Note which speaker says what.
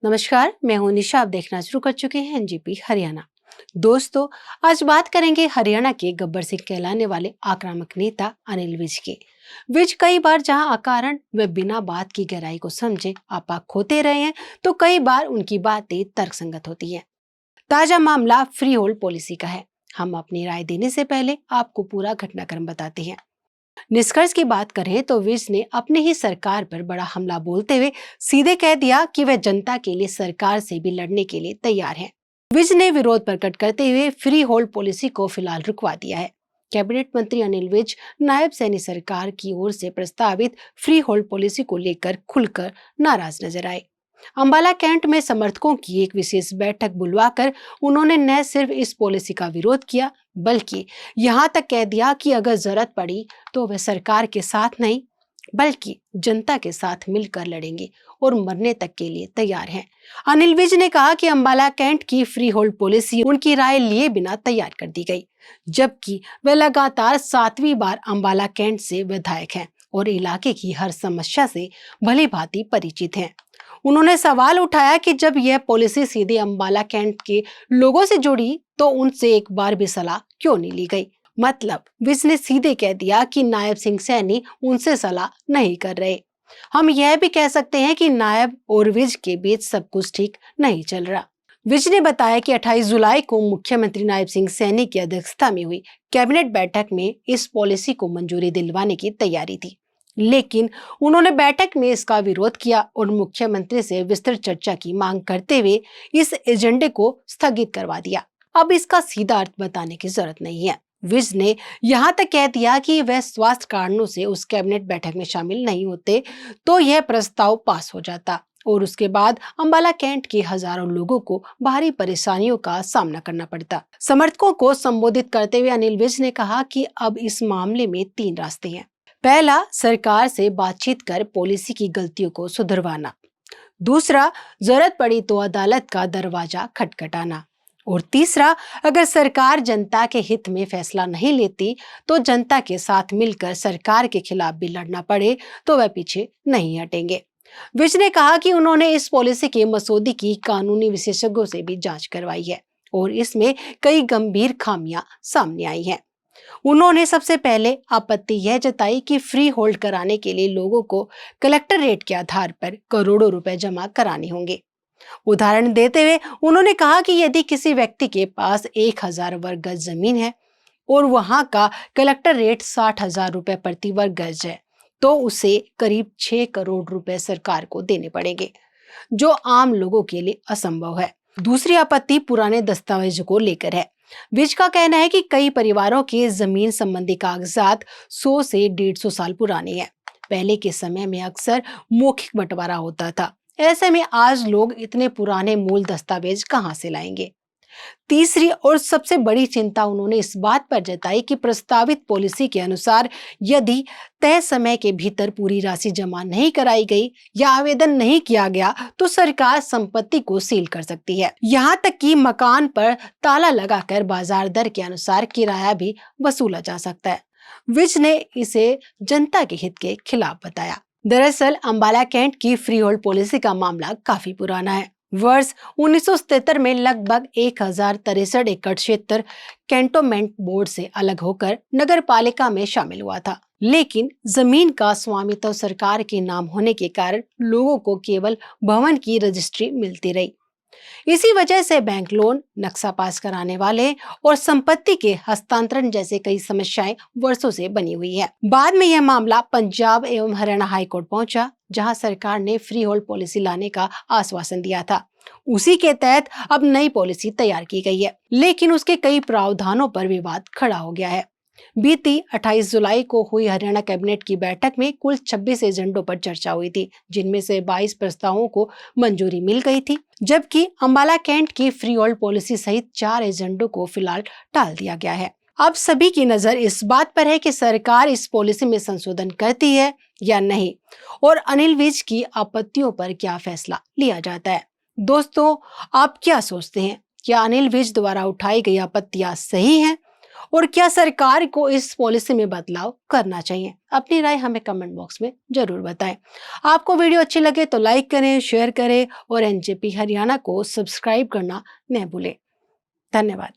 Speaker 1: नमस्कार, मैं हूं निशा। आप देखना शुरू कर चुके हैं एनजीपी हरियाणा। दोस्तों, आज बात करेंगे हरियाणा के गब्बर सिंह कहलाने वाले आक्रामक नेता अनिल विज की। विज कई बार जहां अकारण व बिना बात की गहराई को समझे आपा खोते रहे हैं, तो कई बार उनकी बातें तर्कसंगत होती हैं। ताजा मामला फ्री होल्ड पॉलिसी का है। हम अपनी राय देने से पहले आपको पूरा घटनाक्रम बताते हैं। निष्कर्ष की बात करें तो विज ने अपने ही सरकार पर बड़ा हमला बोलते हुए सीधे कह दिया कि वह जनता के लिए सरकार से भी लड़ने के लिए तैयार है। विज ने विरोध प्रकट करते हुए फ्री होल्ड पॉलिसी को फिलहाल रुकवा दिया है। कैबिनेट मंत्री अनिल विज नायब सैनी सरकार की ओर से प्रस्तावित फ्री होल्ड पॉलिसी को लेकर खुलकर नाराज नजर आए। अंबाला कैंट में समर्थकों की एक विशेष बैठक बुलवाकर उन्होंने न सिर्फ इस पॉलिसी का विरोध किया, बल्कि यहां तक कह दिया कि अगर जरूरत पड़ी तो वे सरकार के साथ नहीं बल्कि जनता के साथ मिलकर लड़ेंगे और मरने तक के लिए तैयार हैं। अनिल विज ने कहा कि अंबाला कैंट की फ्री होल्ड पॉलिसी उनकी राय लिए बिना तैयार कर दी गई, जबकि वे लगातार 7वीं बार अंबाला कैंट से विधायक हैं और इलाके की हर समस्या से भली भांति परिचित हैं। उन्होंने सवाल उठाया कि जब यह पॉलिसी सीधे अंबाला कैंट के लोगों से जुड़ी तो उनसे एक बार भी सलाह क्यों नहीं ली गई। मतलब विज ने सीधे कह दिया कि नायब सिंह सैनी उनसे सलाह नहीं कर रहे। हम यह भी कह सकते हैं कि नायब और विज के बीच सब कुछ ठीक नहीं चल रहा। विज ने बताया कि 28 जुलाई को मुख्यमंत्री नायब सिंह सैनी की अध्यक्षता में हुई कैबिनेट बैठक में इस पॉलिसी को मंजूरी दिलवाने की तैयारी थी, लेकिन उन्होंने बैठक में इसका विरोध किया और मुख्यमंत्री से विस्तृत चर्चा की मांग करते हुए इस एजेंडे को स्थगित करवा दिया। अब इसका सीधा अर्थ बताने की जरूरत नहीं है। विज ने यहां तक कह दिया कि वह स्वास्थ्य कारणों से उस कैबिनेट बैठक में शामिल नहीं होते तो यह प्रस्ताव पास हो जाता और उसके बाद अंबाला कैंट के हजारों लोगों को भारी परेशानियों का सामना करना पड़ता। समर्थकों को संबोधित करते हुए अनिल विज ने कहा कि अब इस मामले में 3 रास्ते हैं। पहला, सरकार से बातचीत कर पॉलिसी की गलतियों को सुधरवाना। दूसरा, जरूरत पड़ी तो अदालत का दरवाजा खटखटाना। और तीसरा, अगर सरकार जनता के हित में फैसला नहीं लेती तो जनता के साथ मिलकर सरकार के खिलाफ भी लड़ना पड़े तो वह पीछे नहीं हटेंगे। विज ने कहा कि उन्होंने इस पॉलिसी के मसौदे की कानूनी विशेषज्ञों से भी जांच करवाई है और इसमें कई गंभीर खामियां सामने आई हैं। उन्होंने सबसे पहले आपत्ति यह जताई कि फ्री होल्ड कराने के लिए लोगों को कलेक्टर रेट के आधार पर करोड़ों रुपए जमा कराने होंगे। उदाहरण देते हुए उन्होंने कहा कि यदि किसी व्यक्ति के पास 1000 वर्ग गज जमीन है और वहां का कलेक्टर रेट 60,000 रुपए प्रति वर्ग गज है, तो उसे करीब 6 करोड़ रुपए सरकार को देने पड़ेंगे, जो आम लोगों के लिए असंभव है। दूसरी आपत्ति पुराने दस्तावेजों को लेकर है। विज का कहना है कि कई परिवारों के जमीन संबंधी कागजात 100 से 150 साल पुराने हैं। पहले के समय में अक्सर मौखिक बंटवारा होता था, ऐसे में आज लोग इतने पुराने मूल दस्तावेज कहां से लाएंगे। तीसरी और सबसे बड़ी चिंता उन्होंने इस बात पर जताई कि प्रस्तावित पॉलिसी के अनुसार यदि तय समय के भीतर पूरी राशि जमा नहीं कराई गई या आवेदन नहीं किया गया तो सरकार संपत्ति को सील कर सकती है। यहाँ तक कि मकान पर ताला लगाकर बाजार दर के अनुसार किराया भी वसूला जा सकता है। विज ने इसे जनता के हित के खिलाफ बताया। दरअसल अंबाला कैंट की फ्री होल्ड पॉलिसी का मामला काफी पुराना है। वर्ष 1977 में लगभग 1063 एकड़ क्षेत्र कैंटोनमेंट बोर्ड से अलग होकर नगर पालिका में शामिल हुआ था, लेकिन जमीन का स्वामित्व सरकार के नाम होने के कारण लोगों को केवल भवन की रजिस्ट्री मिलती रही। इसी वजह से बैंक लोन, नक्शा पास कराने वाले और संपत्ति के हस्तांतरण जैसे कई समस्याएं वर्षों से बनी हुई है। बाद में यह मामला पंजाब एवं हरियाणा हाई कोर्ट पहुंचा, जहां सरकार ने फ्री होल्ड पॉलिसी लाने का आश्वासन दिया था। उसी के तहत अब नई पॉलिसी तैयार की गई है, लेकिन उसके कई प्रावधानों पर विवाद खड़ा हो गया है। बीती 28 जुलाई को हुई हरियाणा कैबिनेट की बैठक में कुल 26 एजेंडों पर चर्चा हुई थी, जिनमें से 22 प्रस्तावों को मंजूरी मिल गई थी, जबकि अंबाला कैंट की फ्री होल्ड पॉलिसी सहित 4 एजेंडों को फिलहाल टाल दिया गया है। अब सभी की नजर इस बात पर है कि सरकार इस पॉलिसी में संशोधन करती है या नहीं और अनिल विज की आपत्तियों पर क्या फैसला लिया जाता है। दोस्तों, आप क्या सोचते हैं? क्या अनिल विज द्वारा उठाई गई आपत्तियां सही हैं और क्या सरकार को इस पॉलिसी में बदलाव करना चाहिए? अपनी राय हमें कमेंट बॉक्स में जरूर बताएं। आपको वीडियो अच्छी लगे तो लाइक करें, शेयर करें और एनजेपी हरियाणा को सब्सक्राइब करना न भूलें। धन्यवाद।